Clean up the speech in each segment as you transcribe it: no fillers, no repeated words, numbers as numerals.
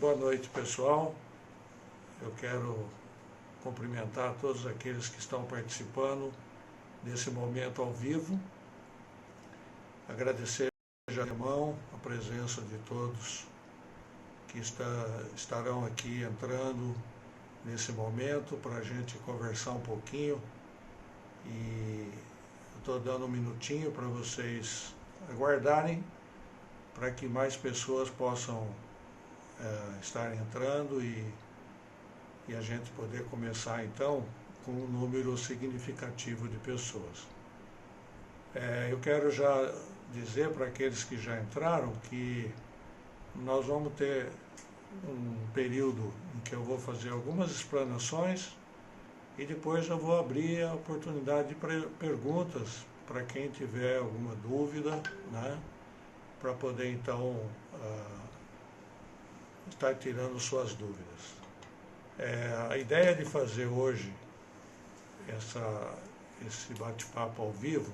Boa noite, pessoal. Eu quero cumprimentar todos aqueles que estão participando desse momento ao vivo. Agradecer de antemão a presença de todos que estarão aqui entrando nesse momento para a gente conversar um pouquinho. E estou dando um minutinho para vocês aguardarem para que mais pessoas possam estar entrando e a gente poder começar então com um número significativo de pessoas. Eu quero já dizer para aqueles que já entraram que nós vamos ter um período em que eu vou fazer algumas explanações e depois eu vou abrir a oportunidade de perguntas para quem tiver alguma dúvida, né, para poder então estar tirando suas dúvidas. A ideia de fazer hoje esse bate-papo ao vivo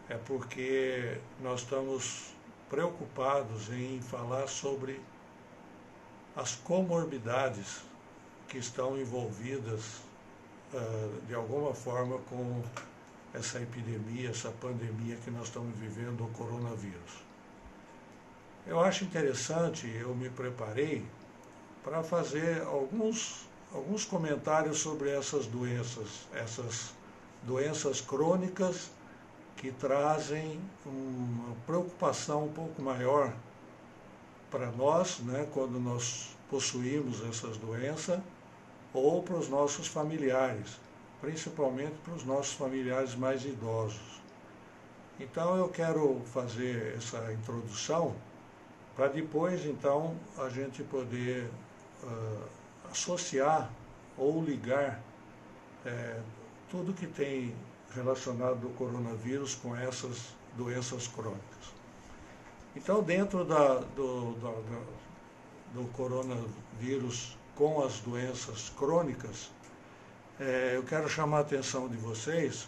é porque nós estamos preocupados em falar sobre as comorbidades que estão envolvidas de alguma forma com essa epidemia, essa pandemia que nós estamos vivendo, o coronavírus. Eu acho interessante, eu me preparei para fazer alguns comentários sobre essas doenças crônicas que trazem uma preocupação um pouco maior para nós, né, quando nós possuímos essas doenças, ou para os nossos familiares, principalmente para os nossos familiares mais idosos. Então eu quero fazer essa introdução para depois então a gente poder associar ou ligar tudo que tem relacionado ao coronavírus com essas doenças crônicas. Então, dentro do coronavírus com as doenças crônicas, eu quero chamar a atenção de vocês,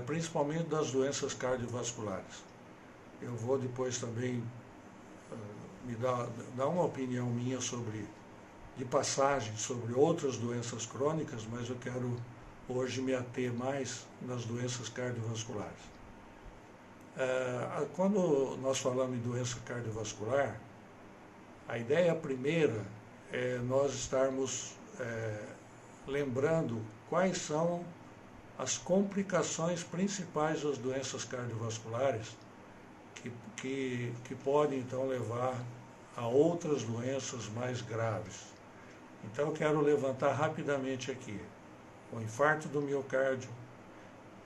principalmente das doenças cardiovasculares. Eu vou depois também me dar uma opinião minha de passagem sobre outras doenças crônicas, mas eu quero hoje me ater mais nas doenças cardiovasculares. Quando nós falamos em doença cardiovascular, a ideia primeira é nós estarmos lembrando quais são as complicações principais das doenças cardiovasculares que podem então levar a outras doenças mais graves. Então eu quero levantar rapidamente aqui. O infarto do miocárdio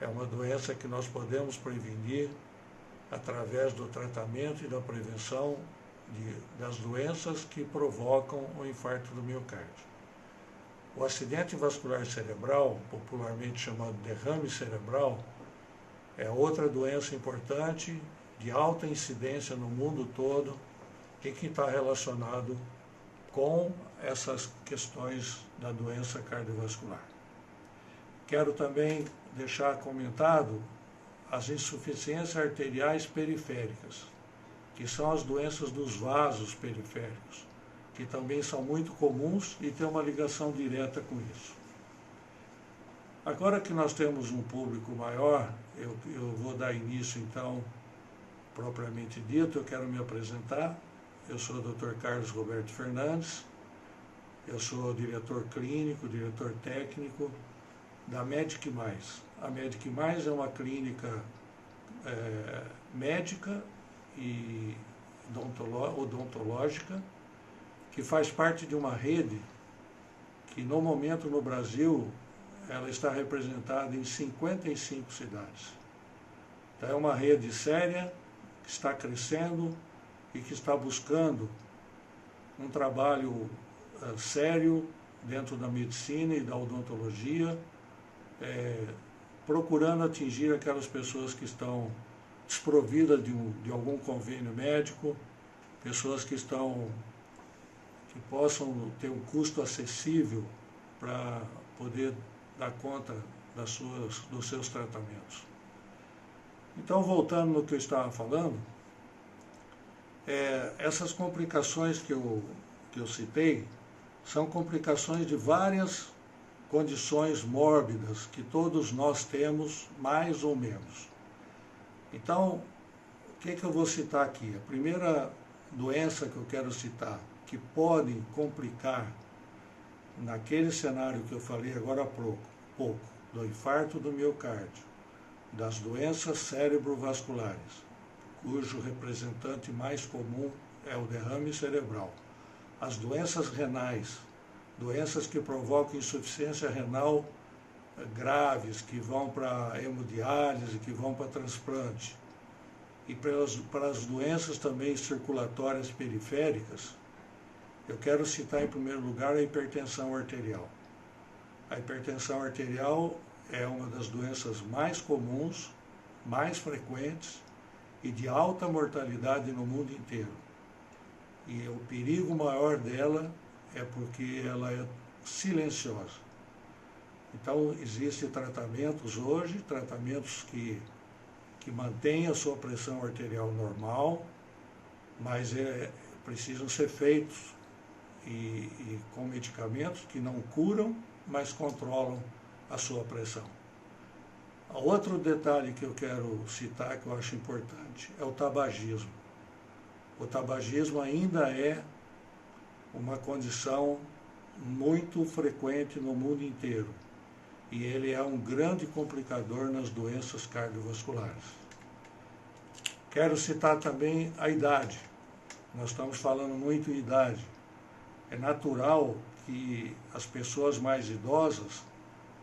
é uma doença que nós podemos prevenir através do tratamento e da prevenção das doenças que provocam o infarto do miocárdio. O acidente vascular cerebral, popularmente chamado derrame cerebral, é outra doença importante, de alta incidência no mundo todo e que está relacionado com essas questões da doença cardiovascular. Quero também deixar comentado as insuficiências arteriais periféricas, que são as doenças dos vasos periféricos, que também são muito comuns e têm uma ligação direta com isso. Agora que nós temos um público maior, eu vou dar início então, propriamente dito, eu quero me apresentar. Eu sou o Dr. Carlos Roberto Fernandes, eu sou diretor clínico, diretor técnico da Medic Mais. A Medic Mais é uma clínica médica e odontológica que faz parte de uma rede que no momento no Brasil ela está representada em 55 cidades. Então é uma rede séria, que está crescendo e que está buscando um trabalho sério dentro da medicina e da odontologia, procurando atingir aquelas pessoas que estão desprovidas de algum convênio médico, pessoas que possam ter um custo acessível para poder dar conta dos seus tratamentos. Então, voltando no que eu estava falando, Essas complicações que eu citei são complicações de várias condições mórbidas que todos nós temos, mais ou menos. Então, o que eu vou citar aqui? A primeira doença que eu quero citar, que pode complicar naquele cenário que eu falei agora há pouco, do infarto do miocárdio, das doenças cerebrovasculares, cujo representante mais comum é o derrame cerebral. As doenças renais, doenças que provocam insuficiência renal graves, que vão para hemodiálise, que vão para transplante. E para as doenças também circulatórias periféricas, eu quero citar em primeiro lugar a hipertensão arterial. A hipertensão arterial é uma das doenças mais comuns, mais frequentes e de alta mortalidade no mundo inteiro. E o perigo maior dela é porque ela é silenciosa. Então, existem tratamentos hoje, tratamentos que mantêm a sua pressão arterial normal, mas precisam ser feitos e com medicamentos que não curam, mas controlam a sua pressão. Outro detalhe que eu quero citar, que eu acho importante, é o tabagismo. O tabagismo ainda é uma condição muito frequente no mundo inteiro e ele é um grande complicador nas doenças cardiovasculares. Quero citar também a idade. Nós estamos falando muito em idade. É natural que as pessoas mais idosas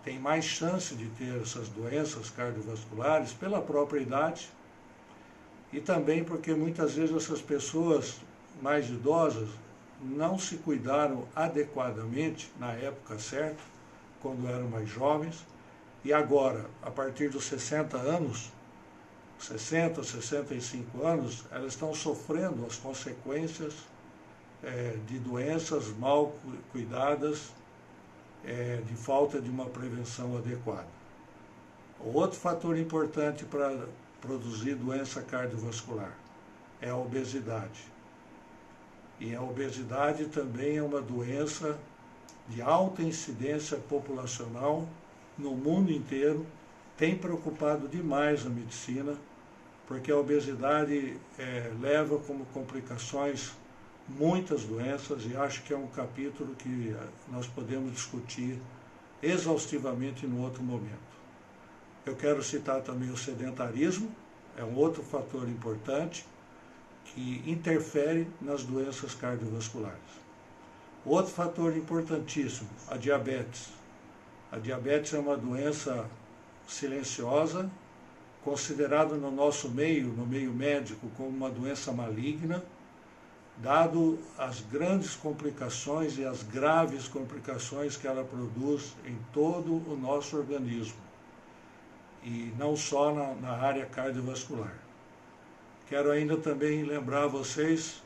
têm mais chance de ter essas doenças cardiovasculares pela própria idade e também porque muitas vezes essas pessoas mais idosas não se cuidaram adequadamente na época certa, quando eram mais jovens, e agora, a partir dos 60 anos, 60, 65 anos, elas estão sofrendo as consequências de doenças mal cuidadas, de falta de uma prevenção adequada. Outro fator importante para produzir doença cardiovascular é a obesidade. E a obesidade também é uma doença de alta incidência populacional no mundo inteiro, tem preocupado demais a medicina, porque a obesidade leva como complicações muitas doenças e acho que é um capítulo que nós podemos discutir exaustivamente em outro momento. Eu quero citar também o sedentarismo, é um outro fator importante que interfere nas doenças cardiovasculares. Outro fator importantíssimo, a diabetes. A diabetes é uma doença silenciosa, considerada no nosso meio, no meio médico, como uma doença maligna, dado as grandes complicações e as graves complicações que ela produz em todo o nosso organismo, e não só na área cardiovascular. Quero ainda também lembrar vocês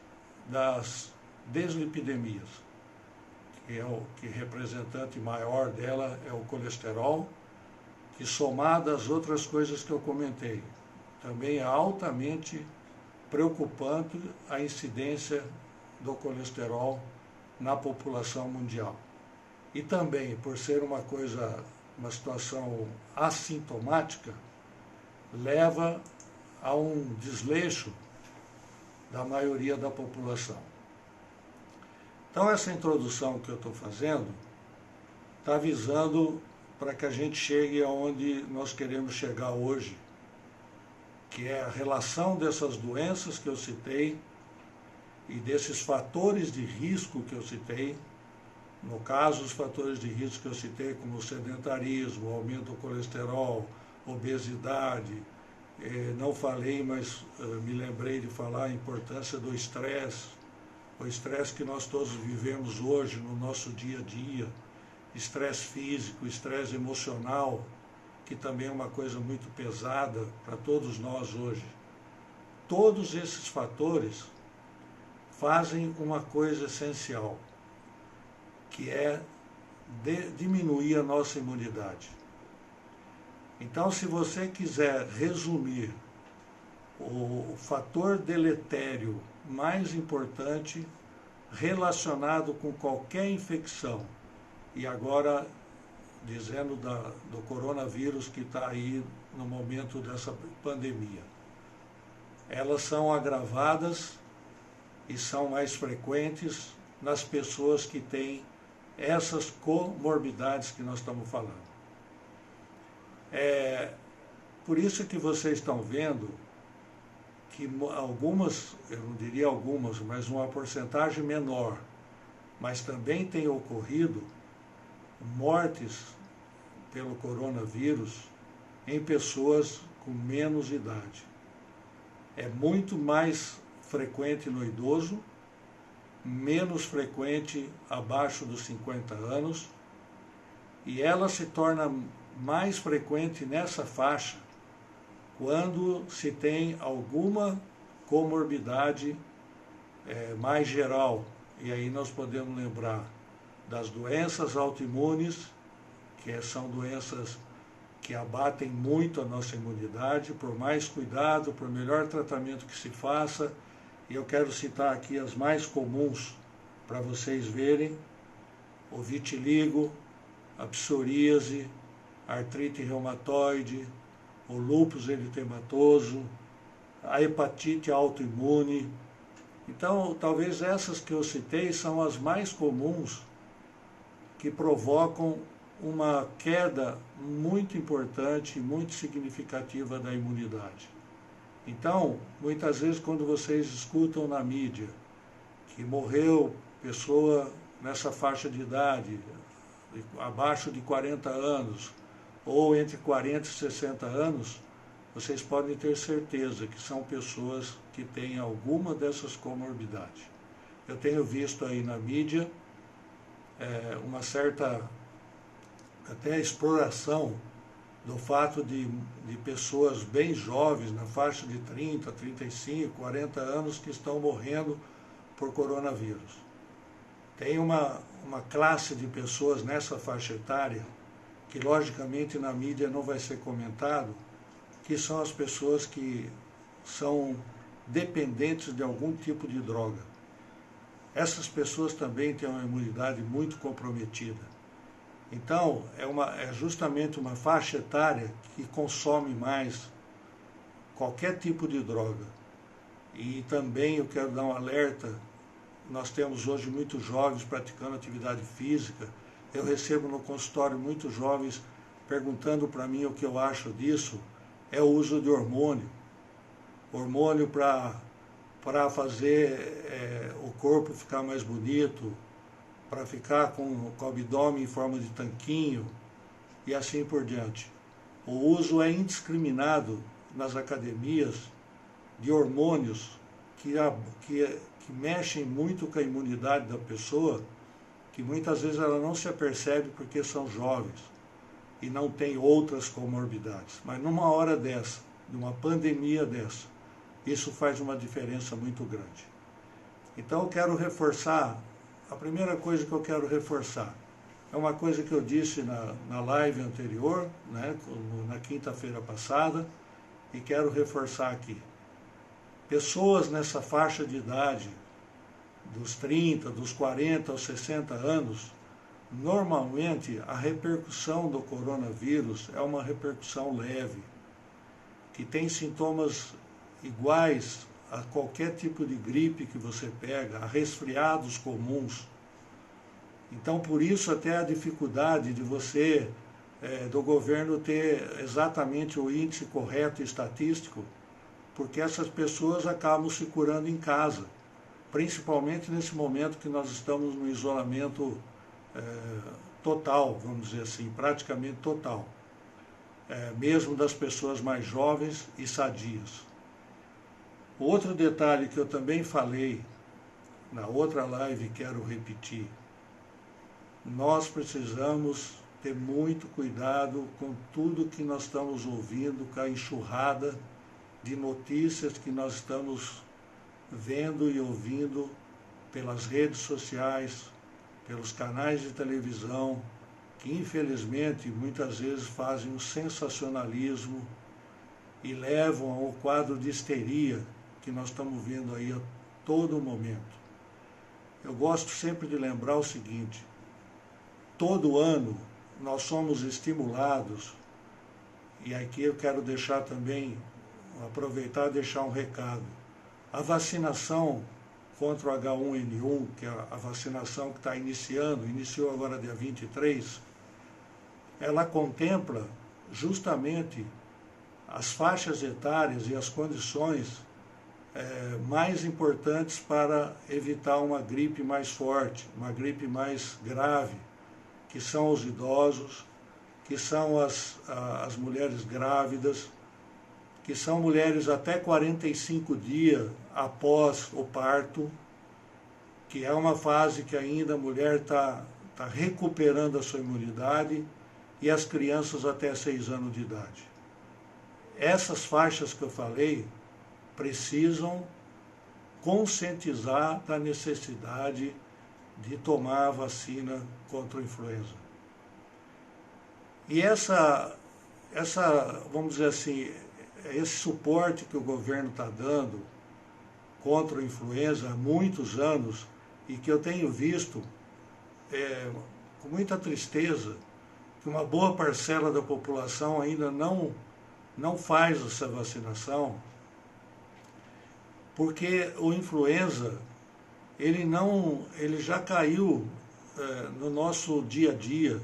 das deslipidemias, que representante maior dela é o colesterol, que somado às outras coisas que eu comentei, também é altamente preocupante a incidência do colesterol na população mundial. E também, por ser uma situação assintomática, leva a um desleixo da maioria da população. Então, essa introdução que eu estou fazendo está visando para que a gente chegue aonde nós queremos chegar hoje, que é a relação dessas doenças que eu citei e desses fatores de risco que eu citei. No caso, os fatores de risco que eu citei, como o sedentarismo, o aumento do colesterol, obesidade. Não falei, mas me lembrei de falar a importância do estresse, o estresse que nós todos vivemos hoje no nosso dia a dia, estresse físico, estresse emocional, que também é uma coisa muito pesada para todos nós hoje. Todos esses fatores fazem uma coisa essencial, que é diminuir a nossa imunidade. Então, se você quiser resumir o fator deletério mais importante relacionado com qualquer infecção. E agora, dizendo do coronavírus que está aí no momento dessa pandemia. Elas são agravadas e são mais frequentes nas pessoas que têm essas comorbidades que nós estamos falando. Por isso que vocês estão vendo que algumas, eu não diria algumas, mas uma porcentagem menor, mas também tem ocorrido mortes pelo coronavírus em pessoas com menos idade. É muito mais frequente no idoso, menos frequente abaixo dos 50 anos, e ela se torna mais frequente nessa faixa quando se tem alguma comorbidade mais geral. E aí nós podemos lembrar das doenças autoimunes, que são doenças que abatem muito a nossa imunidade, por mais cuidado, por melhor tratamento que se faça. E eu quero citar aqui as mais comuns para vocês verem: o vitiligo, a psoríase, a artrite reumatoide, o lúpus eritematoso, a hepatite autoimune. Então, talvez essas que eu citei são as mais comuns que provocam uma queda muito importante, muito significativa da imunidade. Então, muitas vezes quando vocês escutam na mídia que morreu pessoa nessa faixa de idade, abaixo de 40 anos, ou entre 40 e 60 anos, vocês podem ter certeza que são pessoas que têm alguma dessas comorbidades. Eu tenho visto aí na mídia uma certa até exploração do fato de pessoas bem jovens, na faixa de 30, 35, 40 anos, que estão morrendo por coronavírus. Tem uma classe de pessoas nessa faixa etária, que logicamente na mídia não vai ser comentado, que são as pessoas que são dependentes de algum tipo de droga. Essas pessoas também têm uma imunidade muito comprometida. Então, é justamente uma faixa etária que consome mais qualquer tipo de droga. E também eu quero dar um alerta: nós temos hoje muitos jovens praticando atividade física. Eu recebo no consultório muitos jovens perguntando para mim o que eu acho disso. É o uso de hormônio. Hormônio para fazer o corpo ficar mais bonito, para ficar com o abdômen em forma de tanquinho e assim por diante. O uso é indiscriminado nas academias de hormônios que mexem muito com a imunidade da pessoa, que muitas vezes ela não se apercebe porque são jovens e não tem outras comorbidades. Mas numa hora dessa, numa pandemia dessa, isso faz uma diferença muito grande. Então eu quero reforçar. A primeira coisa que eu quero reforçar é uma coisa que eu disse na live anterior, né, na quinta-feira passada, e quero reforçar aqui. Pessoas nessa faixa de idade, dos 30, dos 40 aos 60 anos, normalmente a repercussão do coronavírus é uma repercussão leve, que tem sintomas iguais a qualquer tipo de gripe que você pega, a resfriados comuns. Então, por isso até a dificuldade de você, do governo, ter exatamente o índice correto estatístico, porque essas pessoas acabam se curando em casa, principalmente nesse momento que nós estamos no isolamento total, vamos dizer assim, praticamente total, mesmo das pessoas mais jovens e sadias. Outro detalhe que eu também falei na outra live, quero repetir: nós precisamos ter muito cuidado com tudo que nós estamos ouvindo, com a enxurrada de notícias que nós estamos vendo e ouvindo pelas redes sociais, pelos canais de televisão, que infelizmente muitas vezes fazem um sensacionalismo e levam ao quadro de histeria que nós estamos vendo aí todo momento. Eu gosto sempre de lembrar o seguinte: todo ano nós somos estimulados, e aqui eu quero deixar também, aproveitar e deixar um recado. A vacinação contra o H1N1, que é a vacinação que está iniciou agora dia 23, ela contempla justamente as faixas etárias e as condições mais importantes para evitar uma gripe mais forte, uma gripe mais grave, que são os idosos, que são as mulheres grávidas, que são mulheres até 45 dias após o parto, que é uma fase que ainda a mulher está recuperando a sua imunidade, e as crianças até 6 anos de idade. Essas faixas que eu falei precisam conscientizar da necessidade de tomar a vacina contra a influenza. E vamos dizer assim, esse suporte que o governo está dando contra a influenza há muitos anos, e que eu tenho visto com muita tristeza que uma boa parcela da população ainda não faz essa vacinação, porque o influenza ele já caiu no nosso dia a dia.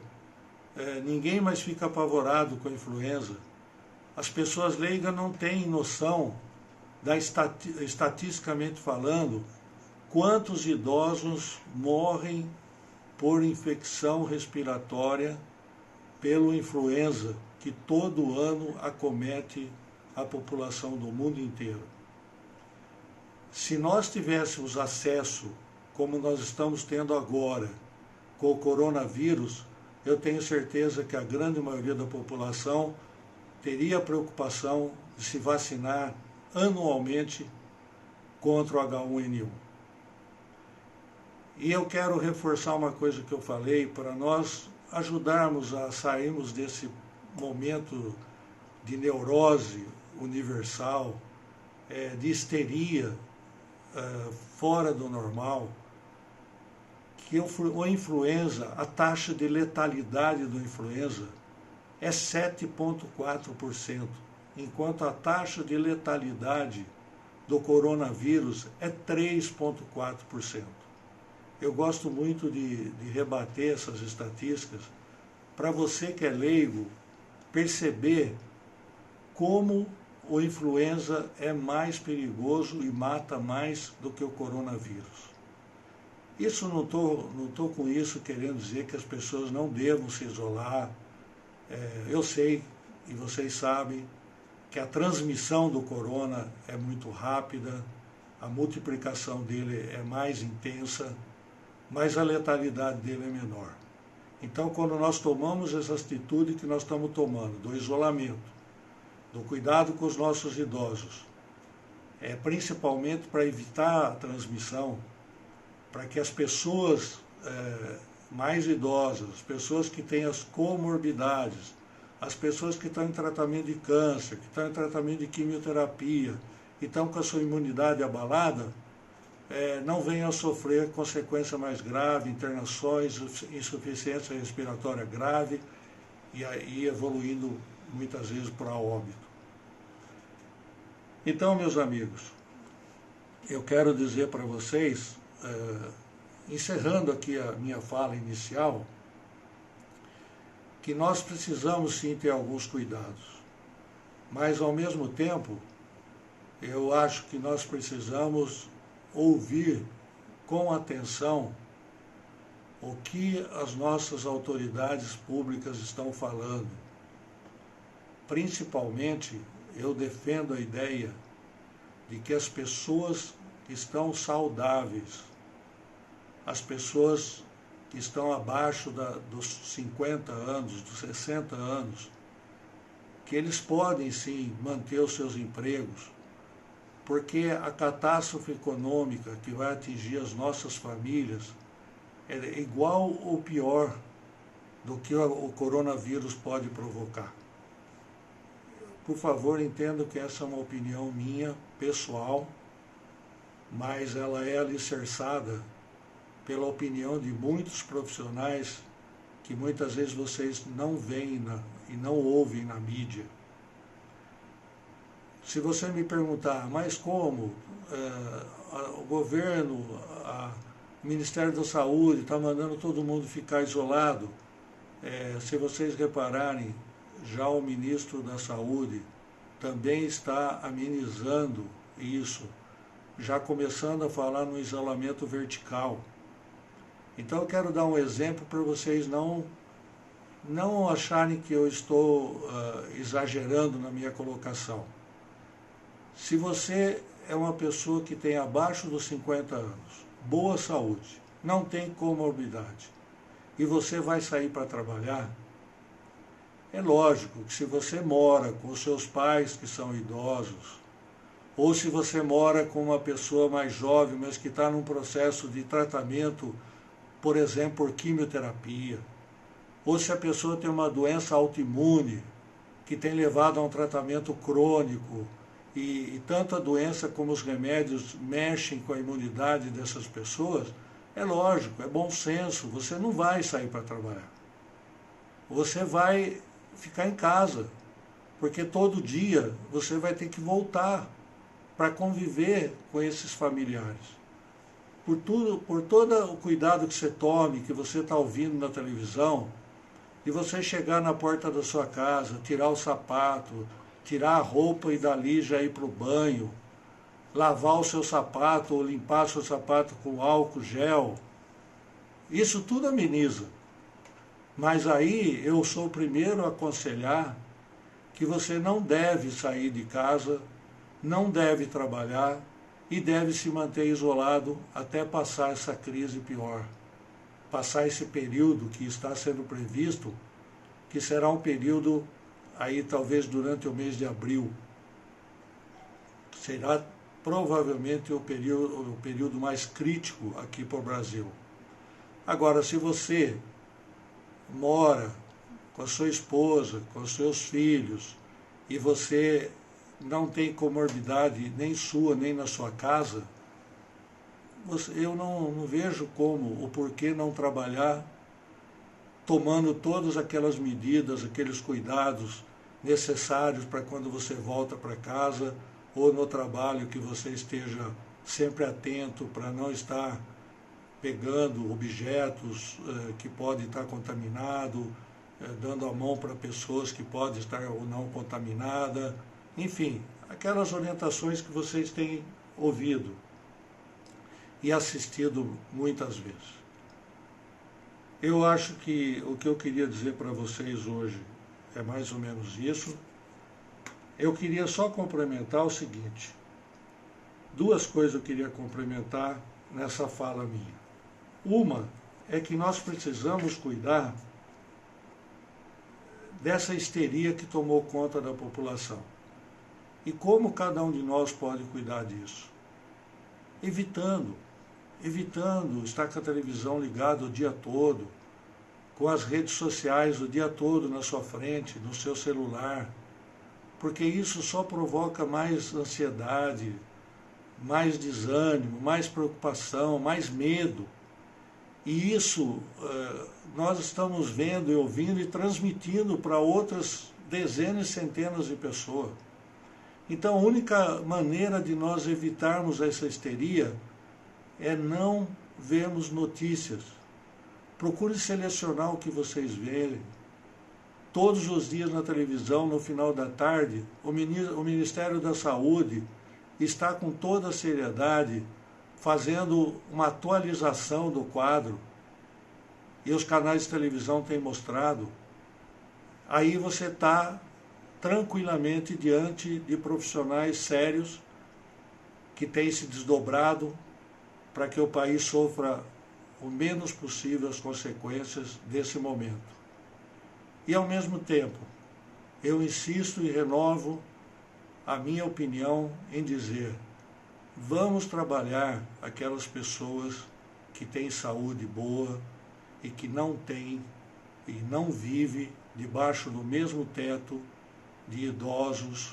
Ninguém mais fica apavorado com a influenza. As pessoas leigas não têm noção, estatisticamente falando, quantos idosos morrem por infecção respiratória pelo influenza, que todo ano acomete a população do mundo inteiro. Se nós tivéssemos acesso, como nós estamos tendo agora, com o coronavírus, eu tenho certeza que a grande maioria da população teria a preocupação de se vacinar anualmente contra o H1N1. E eu quero reforçar uma coisa que eu falei, para nós ajudarmos a sairmos desse momento de neurose universal, de histeria fora do normal, que o influenza, a taxa de letalidade do influenza é 7,4%, enquanto a taxa de letalidade do coronavírus é 3,4%. Eu gosto muito de rebater essas estatísticas para você que é leigo perceber como o influenza é mais perigoso e mata mais do que o coronavírus. Isso não tô com isso querendo dizer que as pessoas não devam se isolar. Eu sei, e vocês sabem, que a transmissão do corona é muito rápida, a multiplicação dele é mais intensa, mas a letalidade dele é menor. Então, quando nós tomamos essa atitude que nós estamos tomando, do isolamento, do cuidado com os nossos idosos, principalmente para evitar a transmissão, para que as pessoas mais idosas, as pessoas que têm as comorbidades, as pessoas que estão em tratamento de câncer, que estão em tratamento de quimioterapia, e estão com a sua imunidade abalada, não venham a sofrer consequência mais grave, internações, insuficiência respiratória grave, e aí evoluindo muitas vezes para óbito. Então, meus amigos, eu quero dizer para vocês, encerrando aqui a minha fala inicial, que nós precisamos sim ter alguns cuidados, mas ao mesmo tempo, eu acho que nós precisamos ouvir com atenção o que as nossas autoridades públicas estão falando. Principalmente, eu defendo a ideia de que as pessoas que estão saudáveis, as pessoas que estão abaixo dos 50 anos, dos 60 anos, que eles podem sim manter os seus empregos, porque a catástrofe econômica que vai atingir as nossas famílias é igual ou pior do que o coronavírus pode provocar. Por favor, entendam que essa é uma opinião minha, pessoal, mas ela é alicerçada pela opinião de muitos profissionais que muitas vezes vocês não veem e não ouvem na mídia. Se você me perguntar, mas como o governo, o Ministério da Saúde está mandando todo mundo ficar isolado, se vocês repararem, já o ministro da Saúde também está amenizando isso, já começando a falar no isolamento vertical. Então eu quero dar um exemplo para vocês não acharem que eu estou exagerando na minha colocação. Se você é uma pessoa que tem abaixo dos 50 anos, boa saúde, não tem comorbidade, e você vai sair para trabalhar, é lógico que se você mora com os seus pais que são idosos, ou se você mora com uma pessoa mais jovem, mas que está num processo de tratamento, por exemplo, por quimioterapia, ou se a pessoa tem uma doença autoimune, que tem levado a um tratamento crônico, e tanto a doença como os remédios mexem com a imunidade dessas pessoas, é lógico, é bom senso, você não vai sair para trabalhar. Você vai ficar em casa, porque todo dia você vai ter que voltar para conviver com esses familiares. Por todo o cuidado que você tome, que você está ouvindo na televisão, de você chegar na porta da sua casa, tirar o sapato, tirar a roupa e dali já ir para o banho, lavar o seu sapato ou limpar o seu sapato com álcool gel, isso tudo ameniza. Mas aí eu sou o primeiro a aconselhar que você não deve sair de casa, não deve trabalhar e deve se manter isolado até passar essa crise pior. Passar esse período que está sendo previsto, que será um período aí talvez durante o mês de abril. Será provavelmente o período mais crítico aqui para o Brasil. Agora, se você mora com a sua esposa, com os seus filhos, e você não tem comorbidade nem sua, nem na sua casa, eu não vejo como, o porquê não trabalhar tomando todas aquelas medidas, aqueles cuidados necessários para quando você volta para casa ou no trabalho, que você esteja sempre atento para não estar pegando objetos que podem estar contaminados, dando a mão para pessoas que podem estar ou não contaminadas, enfim, aquelas orientações que vocês têm ouvido e assistido muitas vezes. Eu acho que o que eu queria dizer para vocês hoje é mais ou menos isso. Eu queria só complementar o seguinte, duas coisas eu queria complementar nessa fala minha. Uma é que nós precisamos cuidar dessa histeria que tomou conta da população. E como cada um de nós pode cuidar disso? Evitando estar com a televisão ligada o dia todo, com as redes sociais o dia todo na sua frente, no seu celular, porque isso só provoca mais ansiedade, mais desânimo, mais preocupação, mais medo. E isso nós estamos vendo e ouvindo e transmitindo para outras dezenas e centenas de pessoas. Então, a única maneira de nós evitarmos essa histeria é não vermos notícias. Procure selecionar o que vocês verem. Todos os dias na televisão, no final da tarde, o Ministério da Saúde está com toda a seriedade fazendo uma atualização do quadro, e os canais de televisão têm mostrado. Aí você está tranquilamente diante de profissionais sérios que têm se desdobrado para que o país sofra o menos possível as consequências desse momento. E, ao mesmo tempo, eu insisto e renovo a minha opinião em dizer: vamos trabalhar aquelas pessoas que têm saúde boa e que não têm e não vivem debaixo do mesmo teto de idosos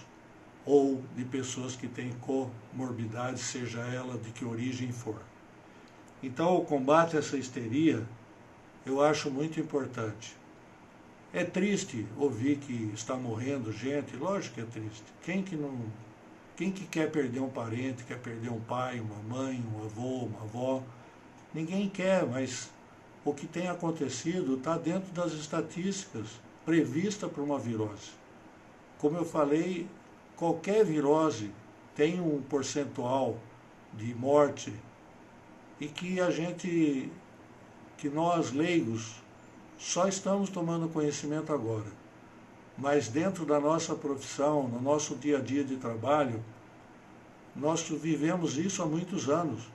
ou de pessoas que têm comorbidade, seja ela de que origem for. Então, o combate a essa histeria, eu acho muito importante. É triste ouvir que está morrendo gente, lógico que é triste. Quem que quer perder um parente, quer perder um pai, uma mãe, um avô, uma avó? Ninguém quer, mas o que tem acontecido está dentro das estatísticas previstas para uma virose. Como eu falei, qualquer virose tem um percentual de morte e que nós leigos só estamos tomando conhecimento agora. Mas dentro da nossa profissão, no nosso dia a dia de trabalho, nós vivemos isso há muitos anos.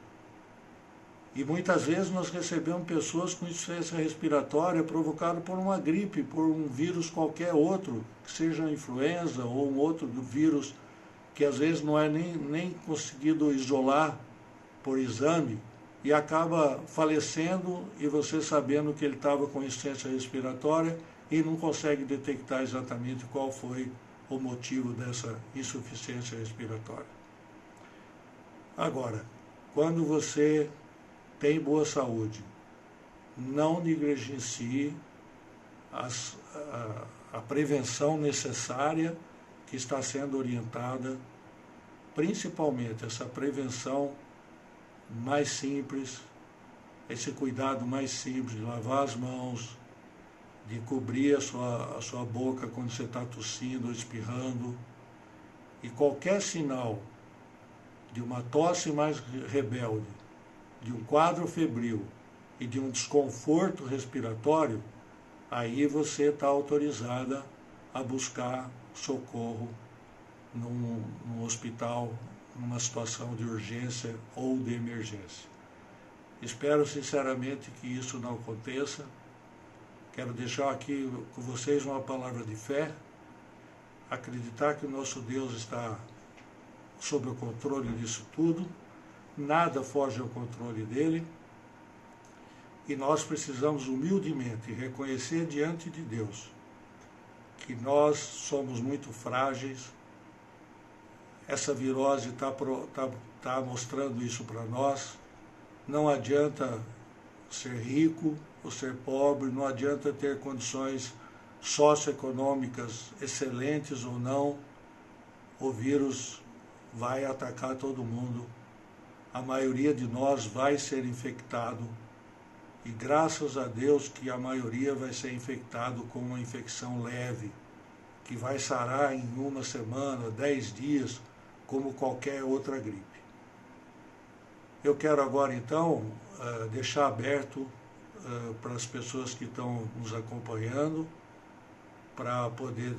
E muitas vezes nós recebemos pessoas com insuficiência respiratória provocada por uma gripe, por um vírus qualquer outro, que seja influenza ou um outro vírus que às vezes não é nem conseguido isolar por exame, e acaba falecendo e você sabendo que ele estava com insuficiência respiratória e não consegue detectar exatamente qual foi o motivo dessa insuficiência respiratória. Agora, quando você tem boa saúde, não negligencie a prevenção necessária que está sendo orientada, principalmente essa prevenção mais simples, esse cuidado mais simples de lavar as mãos, de cobrir a sua boca quando você está tossindo ou espirrando, e qualquer sinal de uma tosse mais rebelde, de um quadro febril e de um desconforto respiratório, aí você está autorizada a buscar socorro num hospital, numa situação de urgência ou de emergência. Espero sinceramente que isso não aconteça. Quero deixar aqui com vocês uma palavra de fé, acreditar que o nosso Deus está sob o controle disso tudo, nada foge ao controle dele, e nós precisamos humildemente reconhecer diante de Deus que nós somos muito frágeis. Essa virose está mostrando isso para nós. Não adianta ser rico ou ser pobre, não adianta ter condições socioeconômicas excelentes ou não, o vírus vai atacar todo mundo. A maioria de nós vai ser infectado, e graças a Deus que a maioria vai ser infectado com uma infecção leve, que vai sarar em 1 semana, 10 dias, como qualquer outra gripe. Eu quero agora, então, deixar aberto para as pessoas que estão nos acompanhando, para poder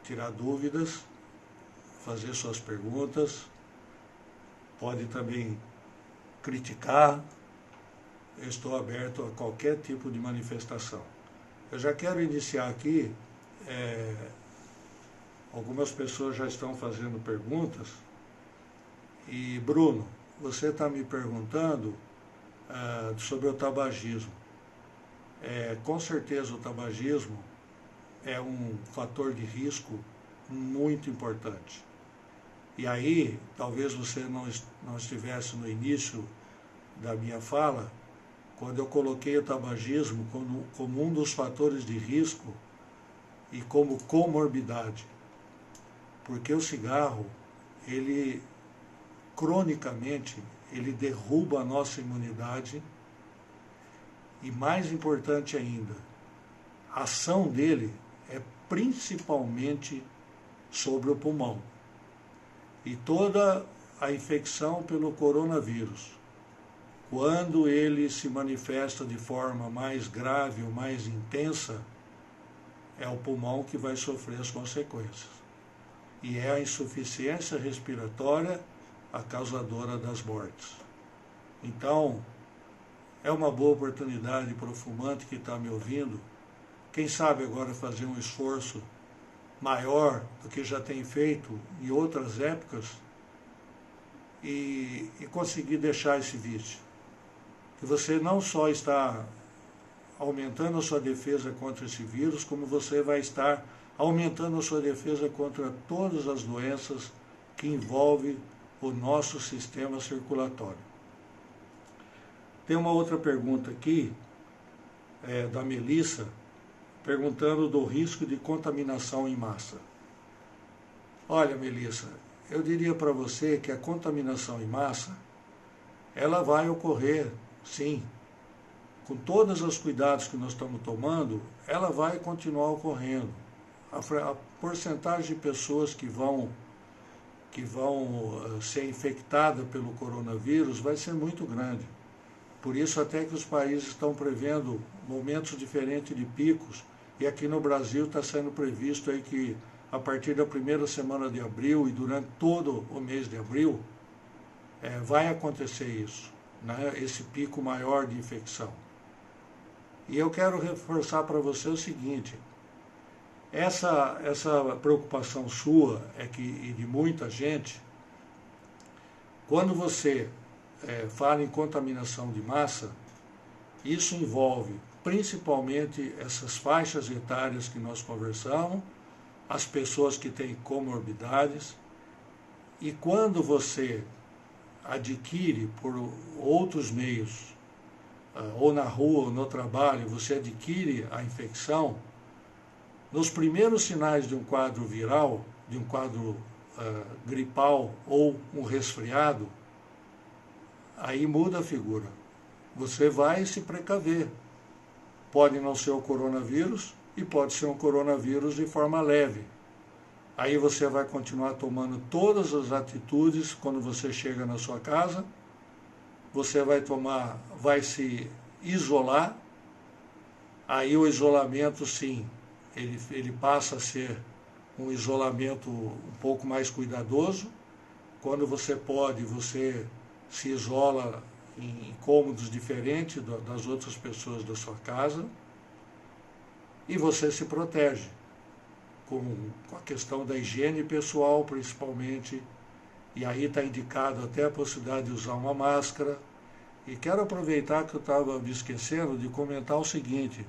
tirar dúvidas, fazer suas perguntas, pode também criticar. Eu estou aberto a qualquer tipo de manifestação. Eu já quero iniciar aqui. Algumas pessoas já estão fazendo perguntas. E, Bruno, você está me perguntando sobre o tabagismo. Com certeza o tabagismo é um fator de risco muito importante. E aí, talvez você não estivesse no início da minha fala, quando eu coloquei o tabagismo como um dos fatores de risco e como comorbidade. Porque o cigarro, ele cronicamente, ele derruba a nossa imunidade, e mais importante ainda, a ação dele é principalmente sobre o pulmão. E toda a infecção pelo coronavírus, quando ele se manifesta de forma mais grave ou mais intensa, é o pulmão que vai sofrer as consequências. E é a insuficiência respiratória a causadora das mortes. Então, é uma boa oportunidade para o fumante que está me ouvindo, quem sabe agora fazer um esforço maior do que já tem feito em outras épocas e conseguir deixar esse vício. Que você não só está aumentando a sua defesa contra esse vírus, como você vai estar aumentando a sua defesa contra todas as doenças que envolvem o nosso sistema circulatório. Tem uma outra pergunta aqui, da Melissa, perguntando do risco de contaminação em massa. Olha, Melissa, eu diria para você que a contaminação em massa, ela vai ocorrer, sim. Com todos os cuidados que nós estamos tomando, ela vai continuar ocorrendo. A porcentagem de pessoas que vão ser infectadas pelo coronavírus vai ser muito grande. Por isso até que os países estão prevendo momentos diferentes de picos, e aqui no Brasil está sendo previsto aí que a partir da primeira semana de abril e durante todo o mês de abril, vai acontecer isso, né? Esse pico maior de infecção. E eu quero reforçar para você o seguinte, essa preocupação sua e de muita gente, quando você fala em contaminação de massa, isso envolve principalmente essas faixas etárias que nós conversamos, as pessoas que têm comorbidades, e quando você adquire por outros meios, ou na rua ou no trabalho, você adquire a infecção, nos primeiros sinais de um quadro viral, de um quadro gripal ou um resfriado, aí muda a figura. Você vai se precaver. Pode não ser o coronavírus e pode ser um coronavírus de forma leve. Aí você vai continuar tomando todas as atitudes quando você chega na sua casa. Você vai se isolar. Aí o isolamento, sim, ele passa a ser um isolamento um pouco mais cuidadoso. Quando você pode, você se isola em cômodos diferentes das outras pessoas da sua casa e você se protege com a questão da higiene pessoal, principalmente, e aí está indicado até a possibilidade de usar uma máscara. E quero aproveitar que eu estava me esquecendo de comentar o seguinte,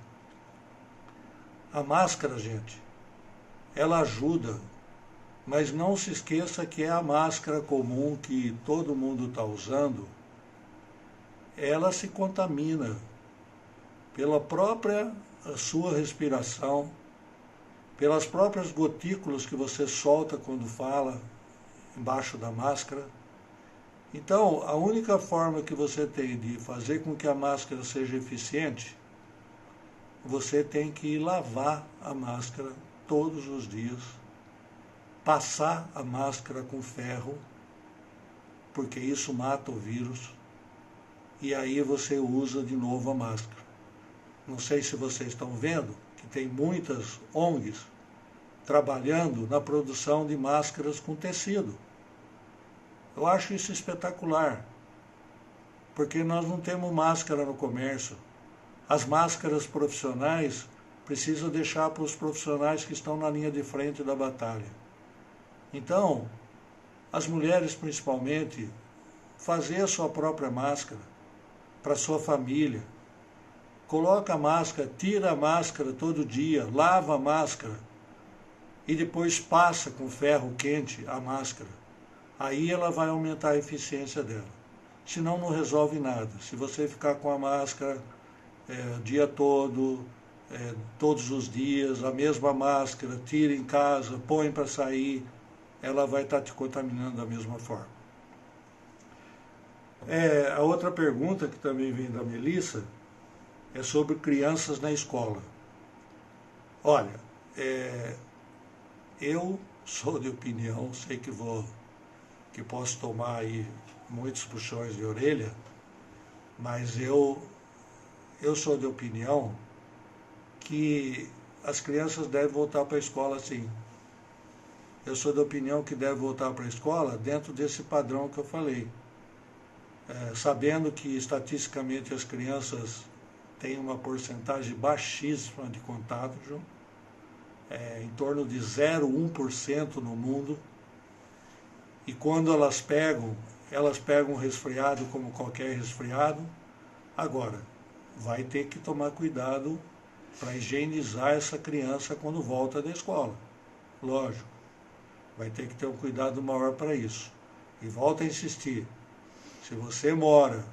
a máscara, gente, ela ajuda, mas não se esqueça que é a máscara comum que todo mundo está usando, ela se contamina pela própria sua respiração, pelas próprias gotículas que você solta quando fala embaixo da máscara. Então, a única forma que você tem de fazer com que a máscara seja eficiente, você tem que lavar a máscara todos os dias, passar a máscara com ferro, porque isso mata o vírus, e aí você usa de novo a máscara. Não sei se vocês estão vendo que tem muitas ONGs trabalhando na produção de máscaras com tecido. Eu acho isso espetacular, porque nós não temos máscara no comércio. As máscaras profissionais precisam deixar para os profissionais que estão na linha de frente da batalha. Então, as mulheres principalmente, fazer a sua própria máscara para a sua família. Coloca a máscara, tira a máscara todo dia, lava a máscara e depois passa com ferro quente a máscara. Aí ela vai aumentar a eficiência dela. Senão não resolve nada. Se você ficar com a máscara o dia todo, todos os dias, a mesma máscara, tira em casa, põe para sair, ela vai estar te contaminando da mesma forma. A outra pergunta que também vem da Melissa é sobre crianças na escola. Olha, eu sou de opinião, sei que posso tomar aí muitos puxões de orelha, mas eu sou de opinião que as crianças devem voltar para a escola sim. Eu sou da opinião que deve voltar para a escola dentro desse padrão que eu falei. Sabendo que estatisticamente as crianças têm uma porcentagem baixíssima de contágio, em torno de 0,1% no mundo, e quando elas pegam um resfriado como qualquer resfriado. Agora, vai ter que tomar cuidado para higienizar essa criança quando volta da escola. Lógico, vai ter que ter um cuidado maior para isso. E volto a insistir, se você mora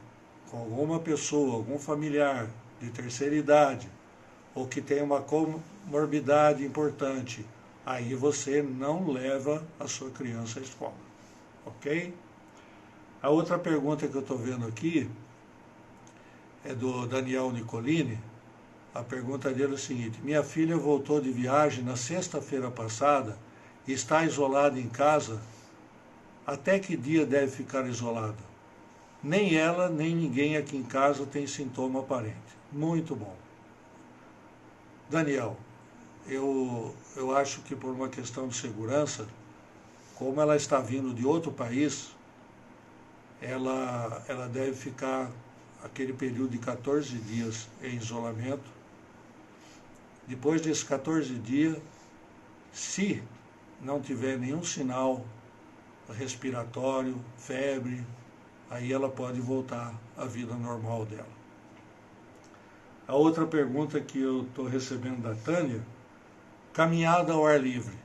com alguma pessoa, algum familiar de terceira idade, ou que tem uma comorbidade importante, aí você não leva a sua criança à escola, ok? A outra pergunta que eu estou vendo aqui é do Daniel Nicolini. A pergunta dele é o seguinte: minha filha voltou de viagem na sexta-feira passada e está isolada em casa. Até que dia deve ficar isolada? Nem ela, nem ninguém aqui em casa tem sintoma aparente. Muito bom. Daniel, eu acho que por uma questão de segurança, como ela está vindo de outro país, ela deve ficar aquele período de 14 dias em isolamento. Depois desses 14 dias, se não tiver nenhum sinal respiratório, febre, aí ela pode voltar à vida normal dela. A outra pergunta que eu estou recebendo da Tânia: caminhada ao ar livre.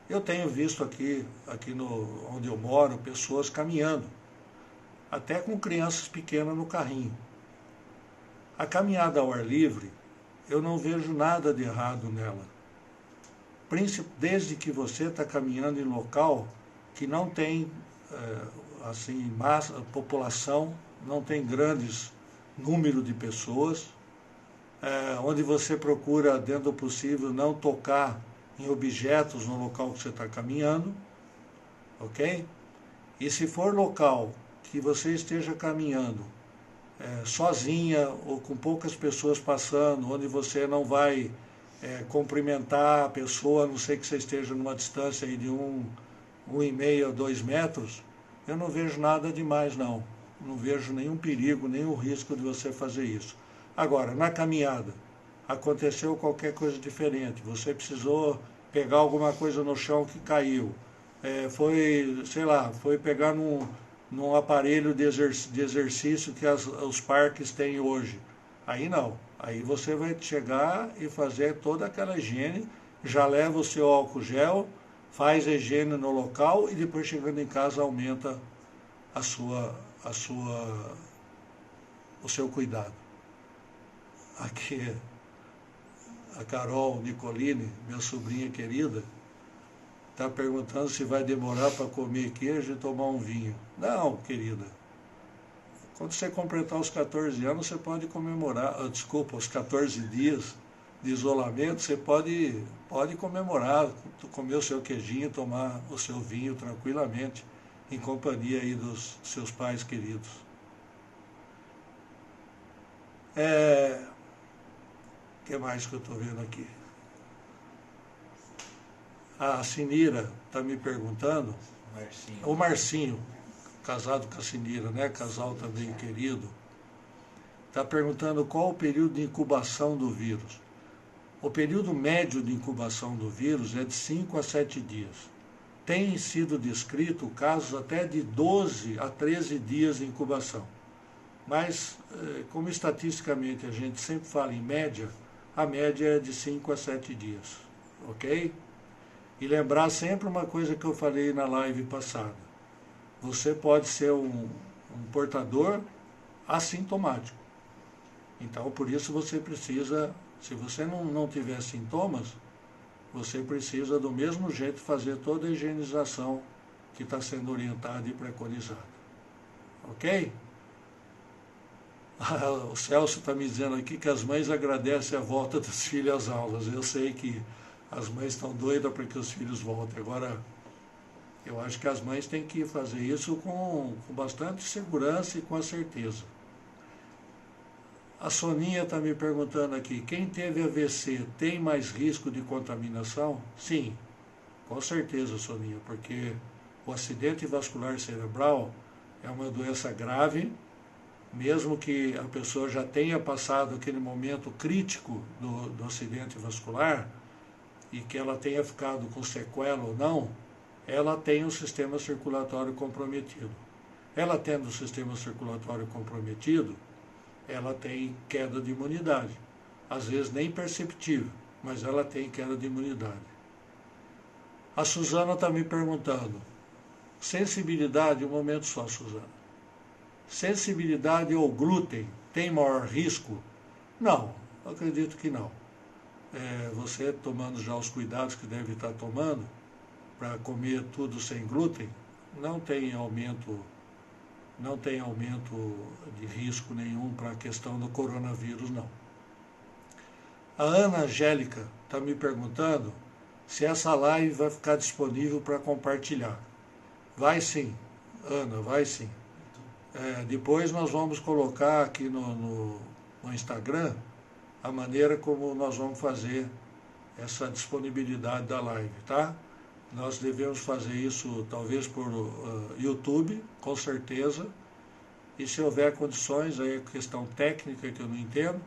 Eu tenho visto aqui onde eu moro, pessoas caminhando, até com crianças pequenas no carrinho. A caminhada ao ar livre, eu não vejo nada de errado nela. Desde que você está caminhando em local que não tem população, não tem grandes número de pessoas, onde você procura, dentro do possível, não tocar em objetos no local que você está caminhando, ok? E se for local que você esteja caminhando sozinha ou com poucas pessoas passando, onde você não vai cumprimentar a pessoa, a não ser que você esteja numa distância aí de 1,5 a 2 metros, eu não vejo nada demais, não. Não vejo nenhum perigo, nenhum risco de você fazer isso. Agora, na caminhada, aconteceu qualquer coisa diferente, você precisou pegar alguma coisa no chão que caiu, foi pegar num aparelho de exercício que os parques têm hoje. Aí não, aí você vai chegar e fazer toda aquela higiene, já leva o seu álcool gel, faz a higiene no local e depois, chegando em casa, aumenta o seu cuidado. Aqui a Carol Nicolini, minha sobrinha querida, está perguntando se vai demorar para comer queijo e tomar um vinho. Não, querida. Quando você completar os 14 anos, você pode comemorar, os 14 dias de isolamento, você pode comemorar, comer o seu queijinho, tomar o seu vinho tranquilamente, em companhia aí dos seus pais queridos. O que mais que eu estou vendo aqui? A Sinira está me perguntando. O Marcinho, casado com a Sinira, né? Casal também querido. Está perguntando qual o período de incubação do vírus. O período médio de incubação do vírus é de 5 a 7 dias. Tem sido descrito casos até de 12 a 13 dias de incubação. Mas, como estatisticamente a gente sempre fala em média, a média é de 5 a 7 dias, ok? E lembrar sempre uma coisa que eu falei na live passada. Você pode ser um portador assintomático. Então, por isso você precisa, se você não tiver sintomas, você precisa do mesmo jeito fazer toda a higienização que está sendo orientada e preconizada. Ok? O Celso está me dizendo aqui que as mães agradecem a volta dos filhos às aulas. Eu sei que as mães estão doidas para que os filhos voltem. Agora, eu acho que as mães têm que fazer isso com bastante segurança e com a certeza. A Soninha está me perguntando aqui, quem teve AVC tem mais risco de contaminação? Sim, com certeza, Soninha, porque o acidente vascular cerebral é uma doença grave, mesmo que a pessoa já tenha passado aquele momento crítico do acidente vascular e que ela tenha ficado com sequela ou não, ela tem o sistema circulatório comprometido. Ela tendo o sistema circulatório comprometido, ela tem queda de imunidade. às vezes nem perceptível, mas ela tem queda de imunidade. A Suzana está me perguntando, sensibilidade, um momento só, Suzana. Sensibilidade ao glúten tem maior risco? Não, acredito que não. Você tomando já os cuidados que deve estar tomando para comer tudo sem glúten, não tem aumento de risco nenhum para a questão do coronavírus, não. A Ana Angélica está me perguntando se essa live vai ficar disponível para compartilhar. Vai sim, Ana, vai sim. Depois nós vamos colocar aqui no Instagram a maneira como nós vamos fazer essa disponibilidade da live, tá? Nós devemos fazer isso talvez por YouTube, com certeza, e se houver condições, aí é questão técnica que eu não entendo,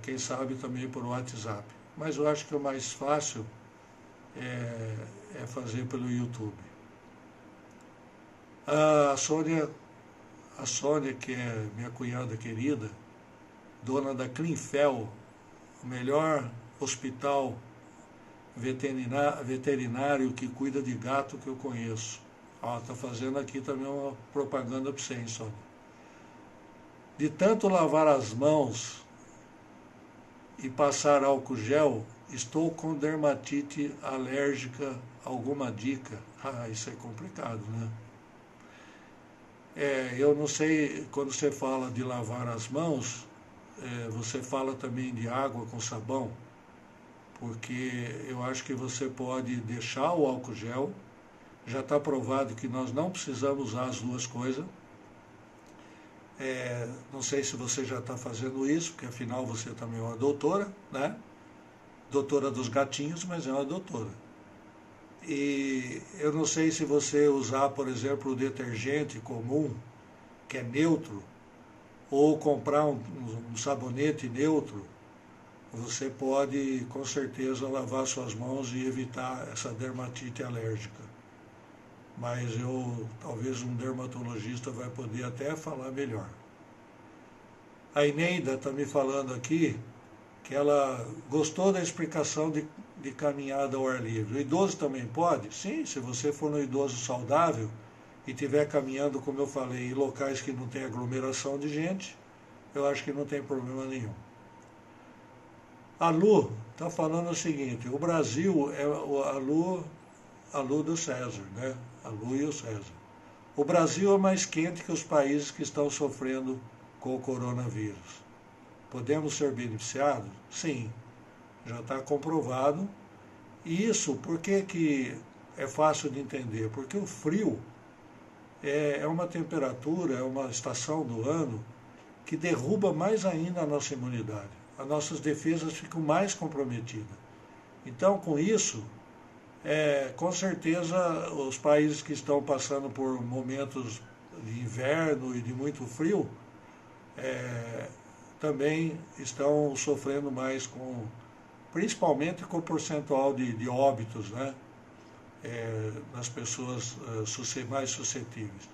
quem sabe também por WhatsApp. Mas eu acho que o mais fácil é fazer pelo YouTube. A Sônia, que é minha cunhada querida, dona da Clinfel, o melhor hospital veterinário que cuida de gato que eu conheço. Está fazendo aqui também uma propaganda para você, Sônia. De tanto lavar as mãos e passar álcool gel, estou com dermatite alérgica. Alguma dica? Isso é complicado, né? Eu não sei, quando você fala de lavar as mãos, você fala também de água com sabão, porque eu acho que você pode deixar o álcool gel, já está provado que nós não precisamos usar as duas coisas. Não sei se você já está fazendo isso, porque afinal você também é uma doutora, né? Doutora dos gatinhos, mas é uma doutora. E eu não sei se você usar, por exemplo, o detergente comum, que é neutro, ou comprar um sabonete neutro, você pode com certeza lavar suas mãos e evitar essa dermatite alérgica. Mas talvez um dermatologista vai poder até falar melhor. A Ineida está me falando aqui que ela gostou da explicação de caminhada ao ar livre. O idoso também pode? Sim, se você for um idoso saudável e estiver caminhando, como eu falei, em locais que não tem aglomeração de gente, eu acho que não tem problema nenhum. A Lu está falando o seguinte, o Brasil é a Lu do César, né? A Lu e o César. O Brasil é mais quente que os países que estão sofrendo com o coronavírus. Podemos ser beneficiados? Sim, já está comprovado. E isso, por que é fácil de entender? Porque o frio é uma temperatura, é uma estação do ano que derruba mais ainda a nossa imunidade. As nossas defesas ficam mais comprometidas. Então, com isso, com certeza, os países que estão passando por momentos de inverno e de muito frio, também estão sofrendo mais principalmente com o percentual de óbitos, né? Nas pessoas mais suscetíveis.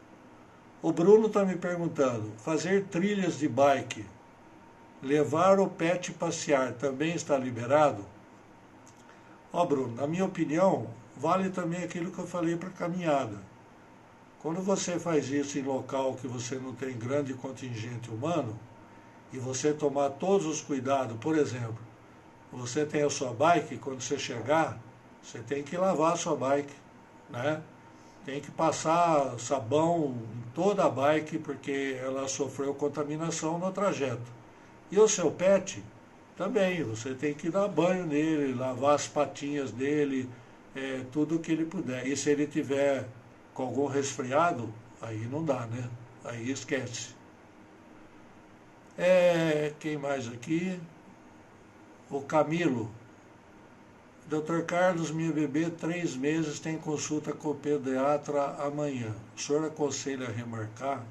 O Bruno está me perguntando, fazer trilhas de bike, levar o pet passear, também está liberado? Bruno, na minha opinião, vale também aquilo que eu falei para caminhada. Quando você faz isso em local que você não tem grande contingente humano, e você tomar todos os cuidados, por exemplo, você tem a sua bike, quando você chegar, você tem que lavar a sua bike, né? Tem que passar sabão em toda a bike, porque ela sofreu contaminação no trajeto. E o seu pet, também, você tem que dar banho nele, lavar as patinhas dele, tudo o que ele puder. E se ele tiver com algum resfriado, aí não dá, né? Aí esquece. Quem mais aqui? O Camilo. Dr. Carlos, minha bebê, 3 meses, tem consulta com o pediatra amanhã. O senhor aconselha a remarcar?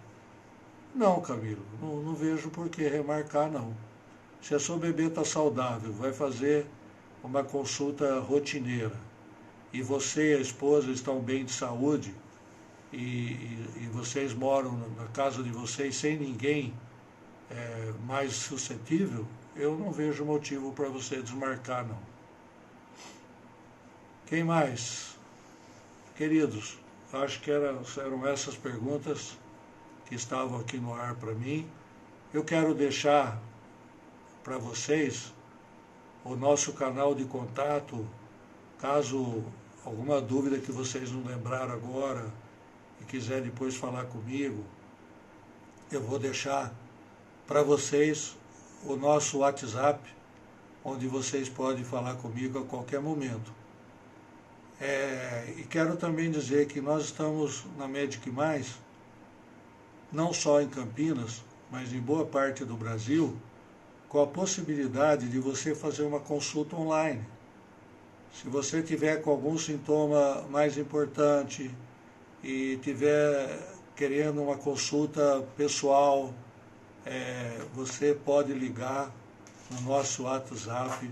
Não, Camilo, não vejo por que remarcar, não. Se a sua bebê está saudável, vai fazer uma consulta rotineira, e você e a esposa estão bem de saúde, e vocês moram na casa de vocês sem ninguém mais suscetível, eu não vejo motivo para você desmarcar, não. Quem mais? Queridos, acho que eram essas perguntas que estavam aqui no ar para mim. Eu quero deixar para vocês o nosso canal de contato, caso alguma dúvida que vocês não lembraram agora e quiser depois falar comigo, eu vou deixar para vocês o nosso WhatsApp, onde vocês podem falar comigo a qualquer momento. E quero também dizer que nós estamos na Medic Mais, não só em Campinas, mas em boa parte do Brasil, com a possibilidade de você fazer uma consulta online. Se você tiver com algum sintoma mais importante e tiver querendo uma consulta pessoal, você pode ligar no nosso WhatsApp,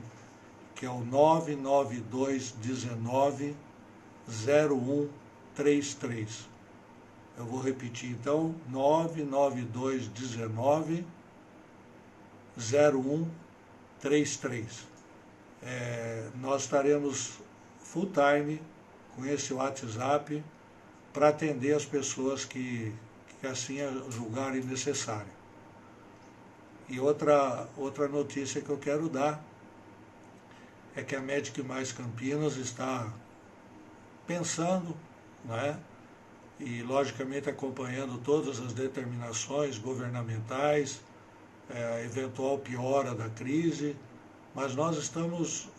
que é o 99219-0133. Eu vou repetir então, 99219-0133. Nós estaremos full time com esse WhatsApp para atender as pessoas que assim julgarem necessário. E outra notícia que eu quero dar é que a Medic Mais Campinas está pensando, né, e logicamente acompanhando todas as determinações governamentais, a eventual piora da crise, mas nós estamos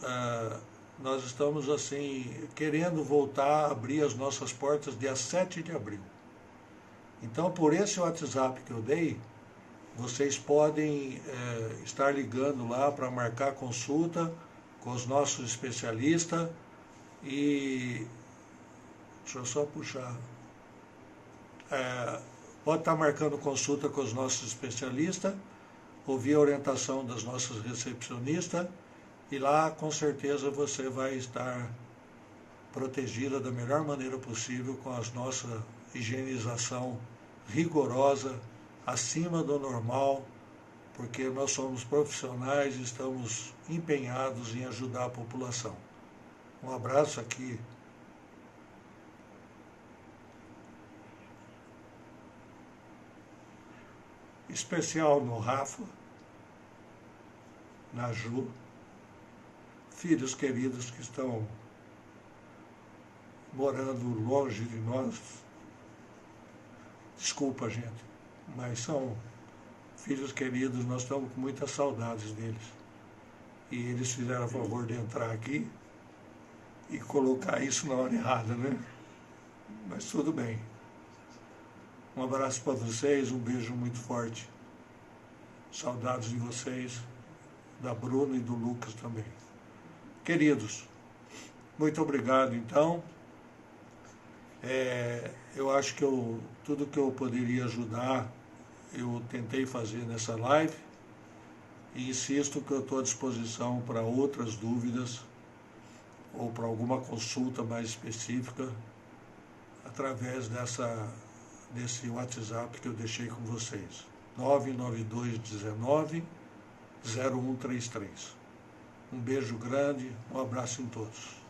assim querendo voltar a abrir as nossas portas dia 7 de abril. Então, por esse WhatsApp que eu dei, vocês podem estar ligando lá para marcar consulta com os nossos especialistas e... Deixa eu só puxar. Pode estar marcando consulta com os nossos especialistas, ouvir a orientação das nossas recepcionistas e lá com certeza você vai estar protegida da melhor maneira possível com a nossa higienização rigorosa, acima do normal, porque nós somos profissionais e estamos empenhados em ajudar a população. Um abraço aqui. Especial no Rafa, na Ju, filhos queridos que estão morando longe de nós. Desculpa, gente, mas são filhos queridos, nós estamos com muitas saudades deles. E eles fizeram a favor de entrar aqui e colocar isso na hora errada, né? Mas tudo bem. Um abraço para vocês, um beijo muito forte. Saudades de vocês, da Bruna e do Lucas também. Queridos, muito obrigado então. Eu acho que tudo que eu poderia ajudar, eu tentei fazer nessa live. E insisto que eu estou à disposição para outras dúvidas ou para alguma consulta mais específica através desse WhatsApp que eu deixei com vocês. 99219-0133. Um beijo grande, um abraço em todos.